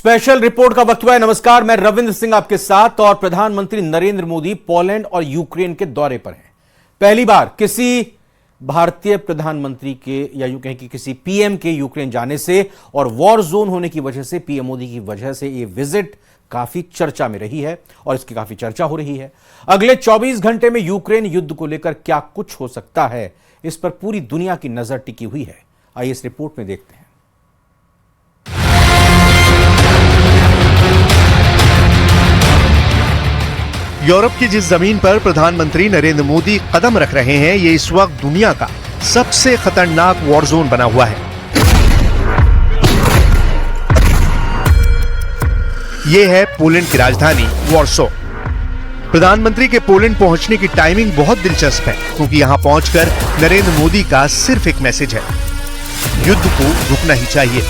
Special report का वक्त हुआ है। नमस्कार, मैं रविंद्र सिंह आपके साथ। और प्रधानमंत्री नरेंद्र मोदी पोलैंड और यूक्रेन के दौरे पर हैं। पहली बार किसी भारतीय प्रधानमंत्री के या यूं कहें कि किसी पीएम के यूक्रेन जाने से और वॉर जोन होने की वजह से, पीएम मोदी की वजह से ये विजिट काफी चर्चा में रही है और इसकी काफी चर्चा हो रही है। अगले 24 घंटे में यूक्रेन युद्ध को लेकर क्या कुछ हो सकता है, इस पर पूरी दुनिया की नजर टिकी हुई है। आइए इस रिपोर्ट में देखते हैं। यूरोप की जिस जमीन पर प्रधानमंत्री नरेंद्र मोदी कदम रख रहे हैं, ये इस वक्त दुनिया का सबसे खतरनाक वॉर जोन बना हुआ है। ये है पोलैंड की राजधानी वॉर्सो। प्रधानमंत्री के पोलैंड पहुंचने की टाइमिंग बहुत दिलचस्प है, क्योंकि यहां पहुंचकर नरेंद्र मोदी का सिर्फ एक मैसेज है: युद्ध को रुकना ही चाहिए।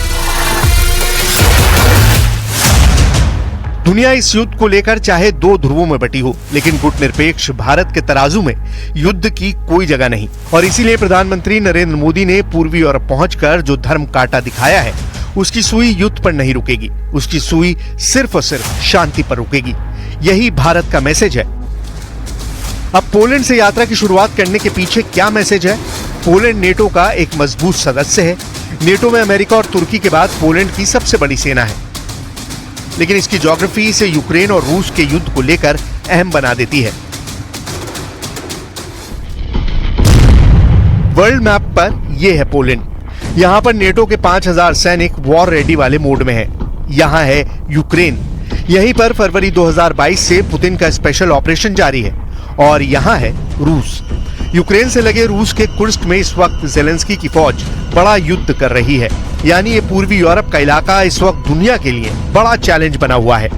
दुनिया इस युद्ध को लेकर चाहे दो ध्रुवों में बटी हो, लेकिन गुटनिरपेक्ष भारत के तराजू में युद्ध की कोई जगह नहीं। और इसीलिए प्रधानमंत्री नरेंद्र मोदी ने पूर्वी यूरोप पहुंचकर जो धर्म कांटा दिखाया है, उसकी सुई युद्ध पर नहीं रुकेगी, उसकी सुई सिर्फ और सिर्फ शांति पर रुकेगी। यही भारत का मैसेज है। अब पोलैंड से यात्रा की शुरुआत करने के पीछे क्या मैसेज है? पोलैंड नेटो का एक मजबूत सदस्य है। नेटो में अमेरिका और तुर्की के बाद पोलैंड की सबसे बड़ी सेना है, लेकिन इसकी ज्योग्राफी इसे यूक्रेन और रूस के युद्ध को लेकर अहम बना देती है। वर्ल्ड मैप पर यह है पोलैंड। यहां पर नेटो के 5000 सैनिक वॉर रेडी वाले मोड में हैं। यहां है यूक्रेन। यहीं पर फरवरी 2022 से पुतिन का स्पेशल ऑपरेशन जारी है। और यहां है रूस। यूक्रेन से लगे रूस के कुर्स्क में इस वक्त ज़ेलेंस्की की फौज बड़ा युद्ध कर रही है। यानी ये पूर्वी यूरोप का इलाका इस वक्त दुनिया के लिए बड़ा चैलेंज बना हुआ है।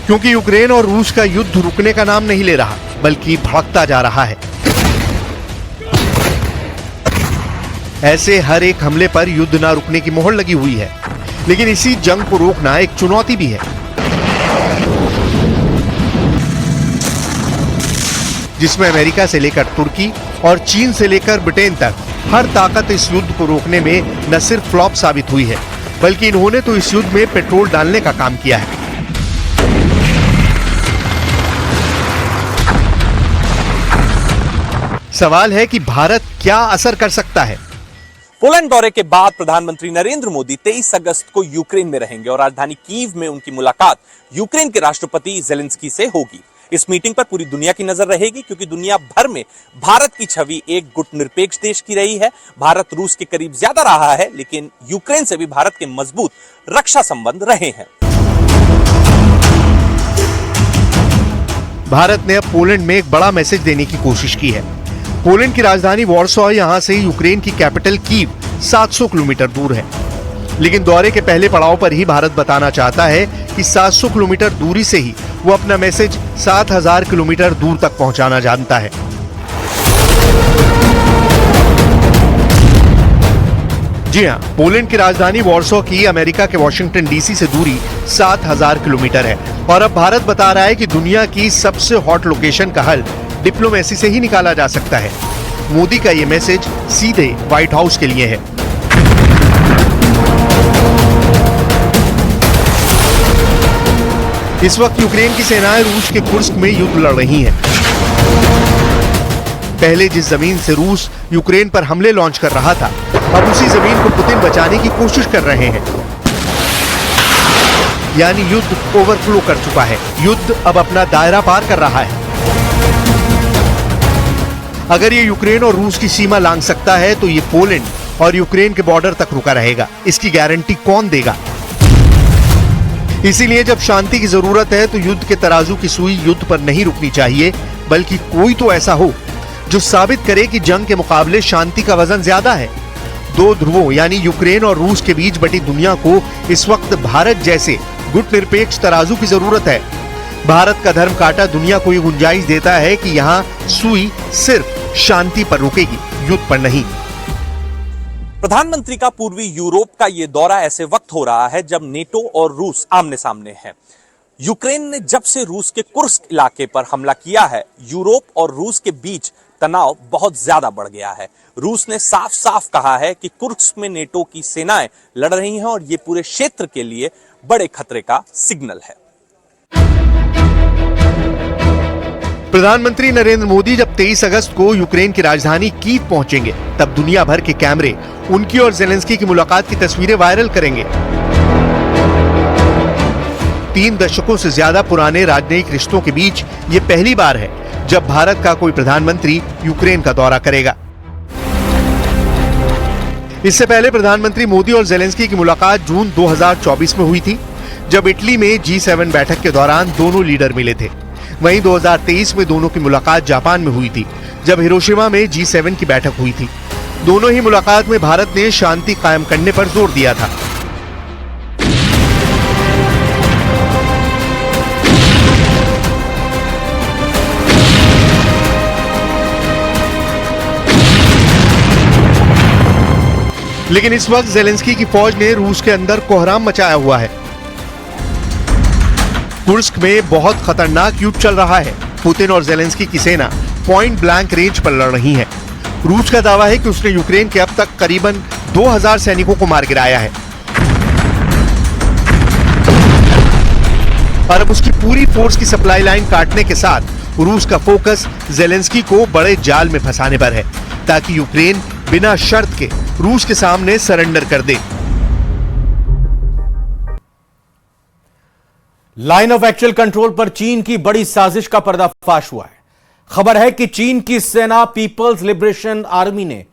क्योंकि यूक्रेन और रूस का युद्ध रुकने का नाम नहीं ले रहा, बल्कि भड़कता जा रहा है। ऐसे हर एक हमले पर युद्ध ना रुकने की मोहर लगी हुई है, लेकिन इसी जंग को रोकना एक चुनौती भी है। जिसमें अमेरिका से लेकर तुर्की और चीन से लेकर ब्रिटेन तक हर ताकत इस युद्ध को रोकने में न सिर्फ फ्लॉप साबित हुई है, बल्कि इन्होंने तो इस युद्ध में पेट्रोल डालने का काम किया है। सवाल है कि भारत क्या असर कर सकता है। पोलैंड दौरे के बाद प्रधानमंत्री नरेंद्र मोदी 23 अगस्त को यूक्रेन में रहेंगे और राजधानी कीव में उनकी मुलाकात यूक्रेन के राष्ट्रपति ज़ेलेंस्की से होगी। इस मीटिंग पर पूरी दुनिया की नजर रहेगी, क्योंकि दुनिया भर में भारत की छवि एक गुटनिरपेक्ष देश की रही है। भारत रूस के करीब ज्यादा रहा है, लेकिन यूक्रेन से भी भारत के मजबूत रक्षा संबंध रहे हैं। भारत ने अब पोलैंड में एक बड़ा मैसेज देने की कोशिश की है। पोलैंड की राजधानी वॉर्सो यहां से यूक्रेन की कैपिटल कीव 700 किलोमीटर दूर है। लेकिन दौरे के पहले पड़ाव पर ही भारत बताना चाहता है कि 700 किलोमीटर दूरी से ही वो अपना मैसेज 7000 किलोमीटर दूर तक पहुंचाना जानता है। जी हां, पोलैंड की राजधानी वॉर्सो की अमेरिका के वॉशिंगटन डीसी से दूरी 7000 किलोमीटर है। और अब भारत बता रहा है कि दुनिया की सबसे हॉट लोकेशन का हल डिप्लोमेसी से ही निकाला जा सकता है। मोदी का ये मैसेज सीधे व्हाइट हाउस के लिए है। इस वक्त यूक्रेन की सेनाएं रूस के कुर्स्क में युद्ध लड़ रही हैं। पहले जिस जमीन से रूस यूक्रेन पर हमले लॉन्च कर रहा था, अब उसी जमीन को पुतिन बचाने की कोशिश कर रहे हैं। यानी युद्ध ओवरफ्लो कर चुका है। युद्ध अब अपना दायरा पार कर रहा है। अगर ये यूक्रेन और रूस की सीमा लांघ सकता है, तो ये पोलैंड और यूक्रेन के बॉर्डर तक रुका रहेगा। इसकी गारंटी कौन देगा? इसीलिए जब शांति की जरूरत है, तो युद्ध के तराजू की सुई युद्ध पर नहीं रुकनी चाहिए, बल्कि कोई तो ऐसा हो जो साबित करे कि जंग के मुकाबले शांति का वजन ज्यादा है। दो ध्रुवों यानी यूक्रेन और रूस के बीच बटी दुनिया को इस वक्त भारत जैसे गुटनिरपेक्ष तराजू की जरूरत है। भारत का धर्म कांटा दुनिया को ये गुंजाइश देता है कि यहाँ सुई सिर्फ शांति पर रुकेगी, युद्ध पर नहीं। प्रधानमंत्री का पूर्वी यूरोप का यह दौरा ऐसे वक्त हो रहा है जब नेटो और रूस आमने सामने हैं। यूक्रेन ने जब से रूस के कुर्स्क इलाके पर हमला किया है, यूरोप और रूस के बीच तनाव बहुत ज्यादा बढ़ गया है। रूस ने साफ साफ कहा है कि कुर्स्क में नेटो की सेनाएं लड़ रही हैं और ये पूरे क्षेत्र के लिए बड़े खतरे का सिग्नल है। प्रधानमंत्री नरेंद्र मोदी जब 23 अगस्त को यूक्रेन की राजधानी कीव पहुंचेंगे, तब दुनिया भर के कैमरे उनकी और जेलेंस्की की मुलाकात की तस्वीरें वायरल करेंगे। 3 दशकों से ज्यादा पुराने राजनयिक रिश्तों के बीच ये पहली बार है जब भारत का कोई प्रधानमंत्री यूक्रेन का दौरा करेगा। इससे पहले प्रधानमंत्री मोदी और जेलेंस्की की मुलाकात जून 2024 में हुई थी, जब इटली में G7 बैठक के दौरान दोनों लीडर मिले थे। वहीं 2023 में दोनों की मुलाकात जापान में हुई थी, जब हिरोशिमा में G7 की बैठक हुई थी। दोनों ही मुलाकात में भारत ने शांति कायम करने पर जोर दिया था। लेकिन इस वक्त जेलेंस्की की फौज ने रूस के अंदर कोहराम मचाया हुआ है। कुर्स्क में बहुत खतरनाक युद्ध चल रहा है। पुतिन और जेलेंस्की की सेना पॉइंट ब्लैंक रेंज पर लड़ रही है। रूस का दावा है कि उसने यूक्रेन के अब तक करीबन 2000 सैनिकों को मार गिराया है और अब उसकी पूरी फोर्स की सप्लाई लाइन काटने के साथ रूस का फोकस जेलेंस्की को बड़े जाल में फंसाने पर है, ताकि यूक्रेन बिना शर्त के रूस के सामने सरेंडर कर दे। लाइन ऑफ एक्चुअल कंट्रोल पर चीन की बड़ी साजिश का पर्दाफाश हुआ है। खबर है कि चीन की सेना पीपल्स लिबरेशन आर्मी ने,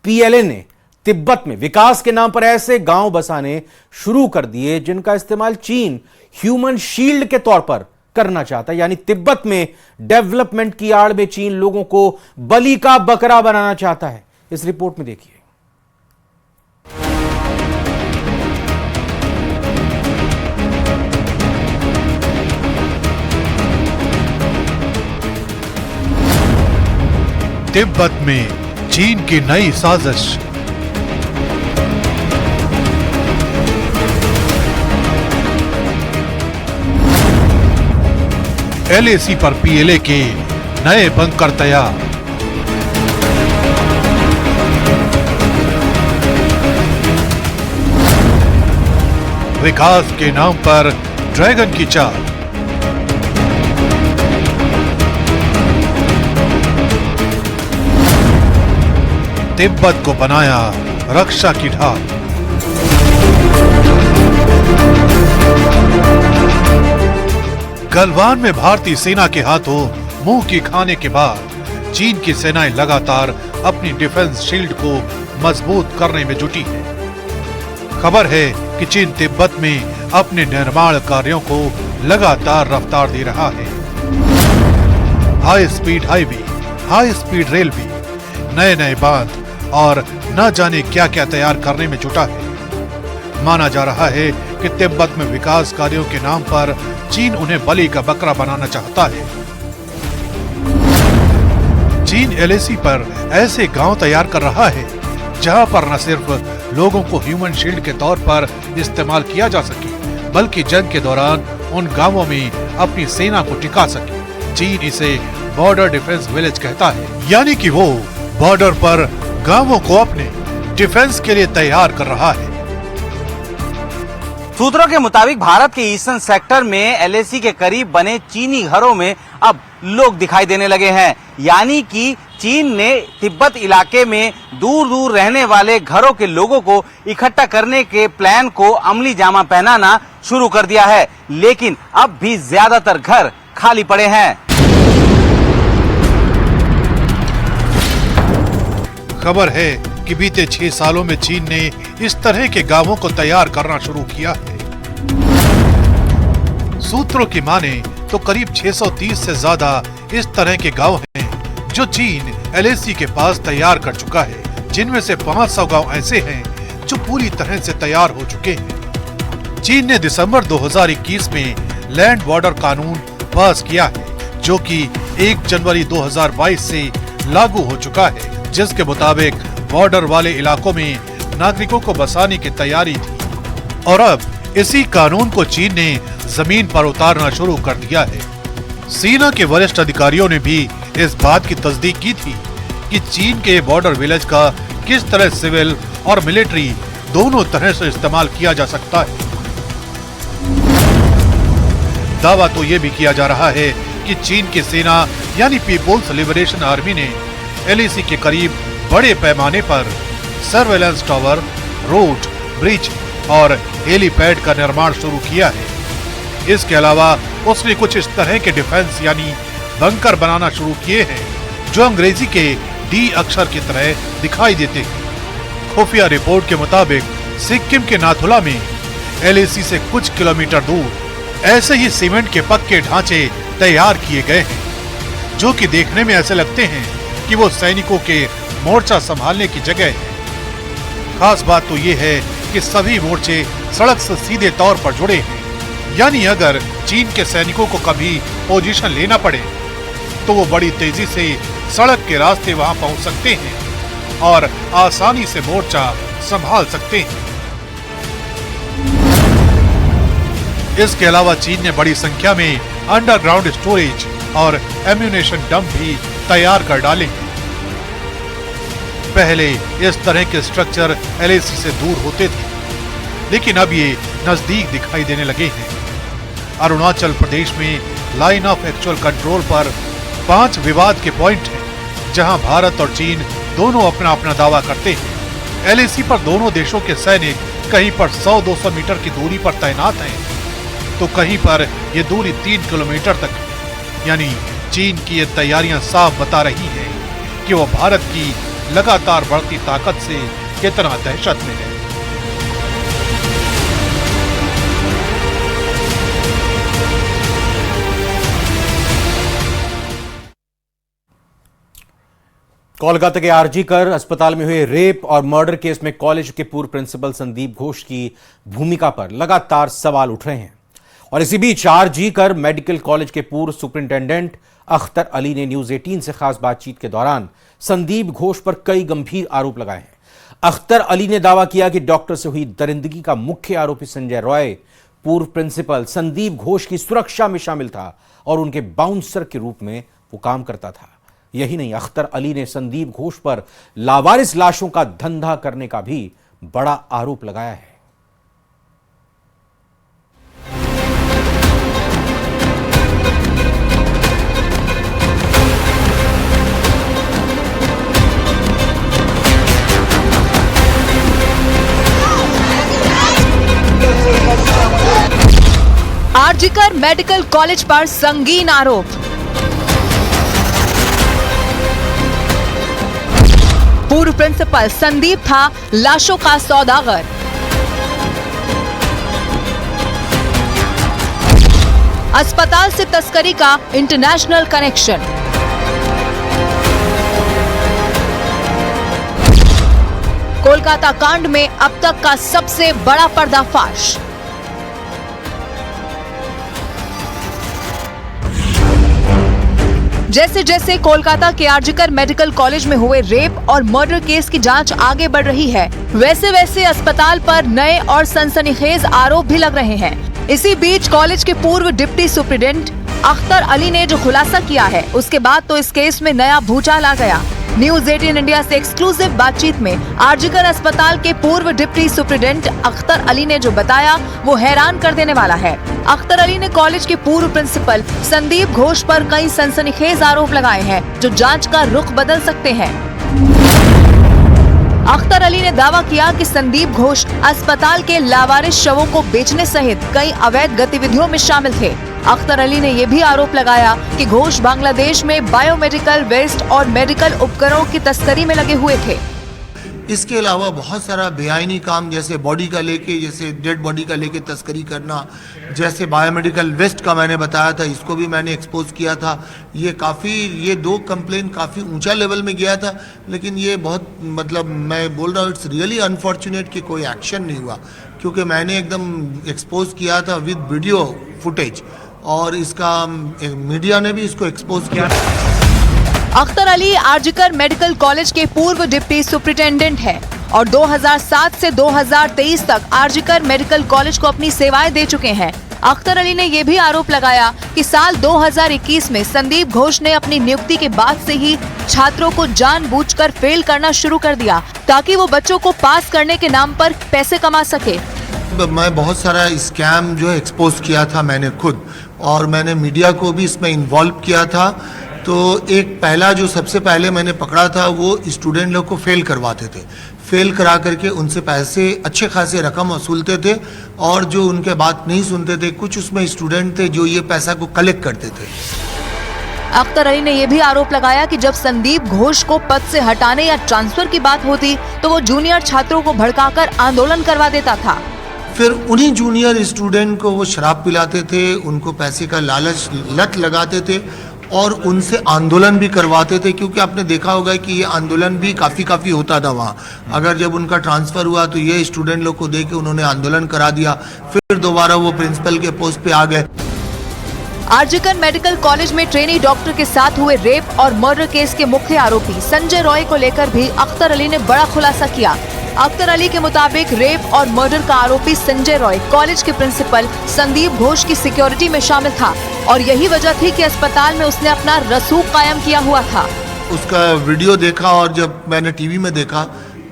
PLA ने तिब्बत में विकास के नाम पर ऐसे गांव बसाने शुरू कर दिए जिनका इस्तेमाल चीन ह्यूमन शील्ड के तौर पर करना चाहता है। यानी तिब्बत में डेवलपमेंट की आड़ में चीन लोगों को बलि का बकरा बनाना चाहता है। इस रिपोर्ट में देखिए। तिब्बत में चीन की नई साजिश। LAC पर PLA के नए बंकर तैयार। विकास के नाम पर ड्रैगन की चाल। तिब्बत को बनाया रक्षा की ढाल। गलवान में भारतीय सेना के हाथों मुंह की खाने के बाद चीन की सेनाएं लगातार अपनी डिफेंस शील्ड को मजबूत करने में जुटी है। खबर है कि चीन तिब्बत में अपने निर्माण कार्यों को लगातार रफ्तार दे रहा है। High speed highway, high speed railway, नए नए बांध और न जाने क्या क्या तैयार करने में जुटा है। माना जा रहा है कि तिब्बत में विकास कार्यों के नाम पर चीन उन्हें बलि का बकरा बनाना चाहता है। चीन LAC पर ऐसे गांव तैयार कर रहा है जहां पर न सिर्फ लोगों को ह्यूमन शील्ड के तौर पर इस्तेमाल किया जा सके, बल्कि जंग के दौरान उन गांवों में अपनी सेना को टिका सके। चीन इसे बॉर्डर डिफेंस विलेज कहता है, यानी कि वो बॉर्डर पर गांवों को अपने डिफेंस के लिए तैयार कर रहा है। सूत्रों के मुताबिक भारत के ईस्टर्न सेक्टर में LAC के करीब बने चीनी घरों में अब लोग दिखाई देने लगे हैं। यानी कि चीन ने तिब्बत इलाके में दूर दूर रहने वाले घरों के लोगों को इकट्ठा करने के प्लान को अमली जामा पहनाना शुरू कर दिया है, लेकिन अब भी ज्यादातर घर खाली पड़े हैं। खबर है कि बीते 6 सालों में चीन ने इस तरह के गांवों को तैयार करना शुरू किया है। सूत्रों की माने तो करीब 630 से ज्यादा इस तरह के गांव हैं जो चीन LAC के पास तैयार कर चुका है, जिनमें से 500 गांव ऐसे हैं जो पूरी तरह से तैयार हो चुके हैं। चीन ने दिसंबर 2021 में लैंड बॉर्डर कानून पास किया है, जो कि 1 जनवरी 2022 से लागू हो चुका है, जिसके मुताबिक बॉर्डर वाले इलाकों में नागरिकों को बसाने की तैयारी थी। और अब इसी कानून को चीन ने जमीन पर उतारना शुरू कर दिया है। सेना के वरिष्ठ अधिकारियों ने भी इस बात की तस्दीक की थी कि चीन के बॉर्डर विलेज का किस तरह सिविल और मिलिट्री दोनों तरह से इस्तेमाल किया जा सकता है। दावा तो ये भी किया जा रहा है कि चीन की सेना यानी पीपुल्स लिबरेशन आर्मी ने एलएसी के करीब बड़े पैमाने पर सर्वेलेंस टावर, रोड, ब्रिज और हेलीपैड का निर्माण शुरू किया है। इसके अलावा उसने कुछ इस तरह के डिफेंस यानी बंकर बनाना शुरू किए हैं जो अंग्रेजी के डी अक्षर की तरह दिखाई देते हैं। खुफिया रिपोर्ट के मुताबिक सिक्किम के नाथुला में एलएसी से कुछ किलोमीटर दूर ऐसे ही सीमेंट के पक्के ढांचे तैयार किए गए हैं जो कि देखने में ऐसे लगते हैं कि वो सैनिकों के मोर्चा संभालने की जगह है। खास बात तो ये है कि सभी मोर्चे सड़क से सीधे तौर पर जुड़े हैं, यानी अगर चीन के सैनिकों को कभी पोजीशन लेना पड़े तो वो बड़ी तेजी से सड़क के रास्ते वहां पहुंच सकते हैं और आसानी से मोर्चा संभाल सकते हैं। इसके अलावा चीन ने बड़ी संख्या में अंडरग्राउंड स्टोरेज और एम्यूनेशन डंप भी तैयार कर डाले हैं। पहले इस तरह के स्ट्रक्चर एलएसी से दूर होते थे, लेकिन अब ये नजदीक दिखाई देने लगे हैं। अरुणाचल प्रदेश में लाइन ऑफ एक्चुअल कंट्रोल पर 5 विवाद के पॉइंट हैं, जहां भारत और चीन दोनों अपना अपना दावा करते हैं। एलएसी पर दोनों देशों के सैनिक कहीं पर 100-200 मीटर की दूरी पर तैनात हैं, तो कहीं पर ये दूरी 3 किलोमीटर तक है। यानी चीन की ये तैयारियां साफ बता रही हैं कि वो भारत की लगातार बढ़ती ताकत से कितना दहशत में है। कोलकाता के आरजी-कर अस्पताल में हुए रेप और मर्डर केस में कॉलेज के पूर्व प्रिंसिपल संदीप घोष की भूमिका पर लगातार सवाल उठ रहे हैं। और इसी बीच आरजी-कर मेडिकल कॉलेज के पूर्व सुपरिंटेंडेंट अख्तर अली ने न्यूज 18 से खास बातचीत के दौरान संदीप घोष पर कई गंभीर आरोप लगाए हैं। अख्तर अली ने दावा किया कि डॉक्टर से हुई दरिंदगी का मुख्य आरोपी संजय रॉय पूर्व प्रिंसिपल संदीप घोष की सुरक्षा में शामिल था और उनके बाउंसर के रूप में वो काम करता था। यही नहीं, अख्तर अली ने संदीप घोष पर लावारिस लाशों का धंधा करने का भी बड़ा आरोप लगाया है। आरजी-कर मेडिकल कॉलेज पर संगीन आरोप। पूर्व प्रिंसिपल संदीप था लाशों का सौदागर। अस्पताल से तस्करी का इंटरनेशनल कनेक्शन। कोलकाता कांड में अब तक का सबसे बड़ा पर्दाफाश। जैसे जैसे कोलकाता के आरजी-कर मेडिकल कॉलेज में हुए रेप और मर्डर केस की जांच आगे बढ़ रही है, वैसे वैसे अस्पताल पर नए और सनसनीखेज आरोप भी लग रहे हैं। इसी बीच कॉलेज के पूर्व डिप्टी सुप्रिंटेंडेंट अख्तर अली ने जो खुलासा किया है, उसके बाद तो इस केस में नया भूचाल आ गया। न्यूज 18 इंडिया से एक्सक्लूसिव बातचीत में आरजी-कर अस्पताल के पूर्व डिप्टी सुप्रिंटेंडेंट अख्तर अली ने जो बताया वो हैरान कर देने वाला है। अख्तर अली ने कॉलेज के पूर्व प्रिंसिपल संदीप घोष पर कई सनसनीखेज आरोप लगाए हैं जो जांच का रुख बदल सकते हैं। अख्तर अली ने दावा किया कि संदीप घोष अस्पताल के लावारिस शवों को बेचने सहित कई अवैध गतिविधियों में शामिल थे। अख्तर अली ने यह भी आरोप लगाया कि घोष बांग्लादेश में बायोमेडिकल वेस्ट और मेडिकल उपकरणों की तस्करी में लगे हुए थे। इसके अलावा बहुत सारा बेआईनी काम, जैसे बॉडी का लेके, जैसे डेड बॉडी का लेके तस्करी करना, जैसे बायोमेडिकल वेस्ट का मैंने बताया था, इसको भी मैंने एक्सपोज किया था। ये 2 कंप्लेन काफ़ी ऊंचा लेवल में गया था, लेकिन ये बहुत मैं बोल रहा हूँ इट्स रियली अनफॉर्चुनेट कि कोई एक्शन नहीं हुआ, क्योंकि मैंने एकदम एक्सपोज किया था विद वीडियो फुटेज और इसका मीडिया ने भी इसको एक्सपोज किया। अख्तर अली आरजी-कर मेडिकल कॉलेज के पूर्व डिप्टी सुप्रिंटेंडेंट है और 2007 से 2023 तक आरजी-कर मेडिकल कॉलेज को अपनी सेवाएं दे चुके हैं। अख्तर अली ने यह भी आरोप लगाया कि साल 2021 में संदीप घोष ने अपनी नियुक्ति के बाद से ही छात्रों को जानबूझकर फेल करना शुरू कर दिया ताकि वो बच्चों को पास करने के नाम पर पैसे कमा सके। मैं बहुत सारा स्कैम जो है एक्सपोज किया था मैंने खुद, और मैंने मीडिया को भी इसमें इन्वॉल्व किया था। तो एक पहला जो सबसे पहले मैंने पकड़ा था वो स्टूडेंट लोग को फेल करवाते थे, फेल करा करके उनसे पैसे अच्छे खासे रकम वसूलते थे, और जो उनके बात नहीं सुनते थे कुछ उसमें स्टूडेंट थे जो ये पैसा को कलेक्ट करते थे। अख्तर अली ने यह भी आरोप लगाया कि जब संदीप घोष को पद से हटाने या ट्रांसफर की बात होती तो वो जूनियर छात्रों को भड़काकर आंदोलन करवा देता था। फिर उन्हीं जूनियर स्टूडेंट को वो शराब पिलाते थे, उनको पैसे का लालच लत लगाते थे और उनसे आंदोलन भी करवाते थे, क्योंकि आपने देखा होगा कि ये आंदोलन भी काफ़ी होता था वहाँ। अगर जब उनका ट्रांसफ़र हुआ तो ये स्टूडेंट लोग को देख के उन्होंने आंदोलन करा दिया, फिर दोबारा वो प्रिंसिपल के पोस्ट पे आ गए। आरजीकर मेडिकल कॉलेज में ट्रेनी डॉक्टर के साथ हुए रेप और मर्डर केस के मुख्य आरोपी संजय रॉय को लेकर भी अख्तर अली ने बड़ा खुलासा किया। अख्तर अली के मुताबिक रेप और मर्डर का आरोपी संजय रॉय कॉलेज के प्रिंसिपल संदीप घोष की सिक्योरिटी में शामिल था और यही वजह थी कि अस्पताल में उसने अपना रसूख कायम किया हुआ था। उसका वीडियो देखा और जब मैंने टीवी में देखा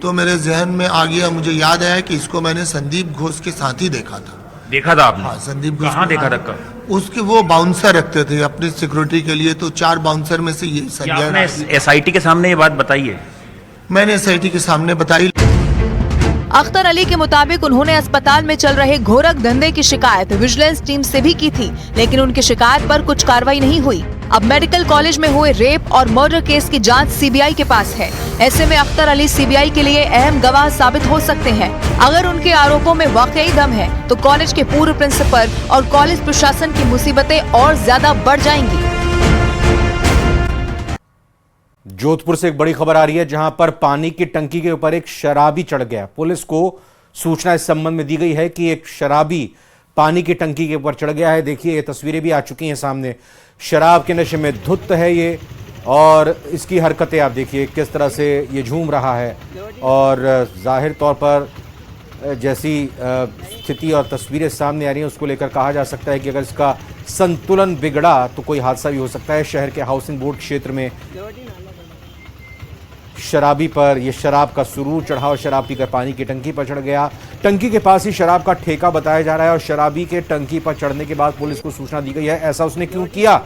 तो मेरे जहन में आ गया, मुझे याद आया कि इसको मैंने संदीप घोष के साथ ही देखा था। देखा था आपने? हाँ, संदीप घोष कहाँ देखा था? कब? उसके वो बाउंसर रखते थे अपनी सिक्योरिटी के लिए, तो 4 बाउंसर में से ये संजय। आपने एसआईटी के सामने ये बात बताई है? मैंने एसआईटी के सामने बताई। अख्तर अली के मुताबिक उन्होंने अस्पताल में चल रहे घोरक धंधे की शिकायत विजिलेंस टीम से भी की थी, लेकिन उनकी शिकायत पर कुछ कार्रवाई नहीं हुई। अब मेडिकल कॉलेज में हुए रेप और मर्डर केस की जांच सीबीआई के पास है। ऐसे में अख्तर अली सीबीआई के लिए अहम गवाह साबित हो सकते हैं। अगर उनके आरोपों में वाकई दम है तो कॉलेज के पूर्व प्रिंसिपल और कॉलेज प्रशासन की मुसीबतें और ज्यादा बढ़ जाएंगी। जोधपुर से एक बड़ी खबर आ रही है, जहां पर पानी की टंकी के ऊपर एक शराबी चढ़ गया। पुलिस को सूचना इस संबंध में दी गई है कि एक शराबी पानी की टंकी के ऊपर चढ़ गया है। देखिए, ये तस्वीरें भी आ चुकी हैं सामने। शराब के नशे में धुत है ये, और इसकी हरकतें आप देखिए किस तरह से ये झूम रहा है। और जाहिर तौर पर जैसी स्थिति और तस्वीरें सामने आ रही हैं उसको लेकर कहा जा सकता है कि अगर इसका संतुलन बिगड़ा तो कोई हादसा भी हो सकता है। शहर के हाउसिंग बोर्ड क्षेत्र में शराबी पर यह शराब का सुरूर चढ़ा और शराब पीकर पानी की टंकी पर चढ़ गया। टंकी के पास ही शराब का ठेका बताया जा रहा है और शराबी के टंकी पर चढ़ने के बाद पुलिस को सूचना दी गई है। ऐसा उसने क्यों किया,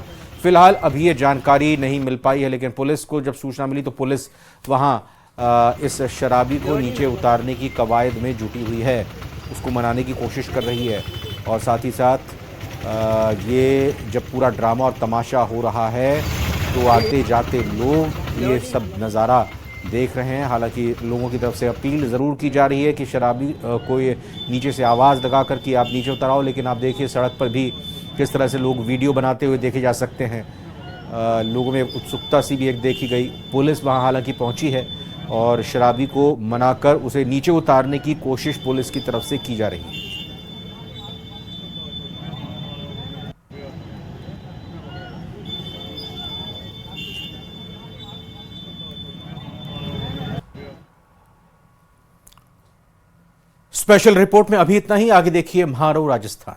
फिलहाल अभी ये जानकारी नहीं मिल पाई है, लेकिन पुलिस को जब सूचना मिली तो पुलिस वहां इस शराबी को नीचे उतारने की कवायद में जुटी हुई है, उसको मनाने की कोशिश कर रही है। और साथ ही साथ ये जब पूरा ड्रामा और तमाशा हो रहा है तो आते जाते लोग ये सब नज़ारा देख रहे हैं। हालांकि लोगों की तरफ से अपील ज़रूर की जा रही है कि शराबी को ये नीचे से आवाज़ लगा कर कि आप नीचे उतर आओ, लेकिन आप देखिए सड़क पर भी किस तरह से लोग वीडियो बनाते हुए देखे जा सकते हैं। लोगों में उत्सुकता सी भी एक देखी गई। पुलिस वहाँ हालांकि पहुँची है और शराबी को मनाकर उसे नीचे उतारने की कोशिश पुलिस की तरफ से की जा रही है। स्पेशल रिपोर्ट में अभी इतना ही। आगे देखिए म्हारो राजस्थान।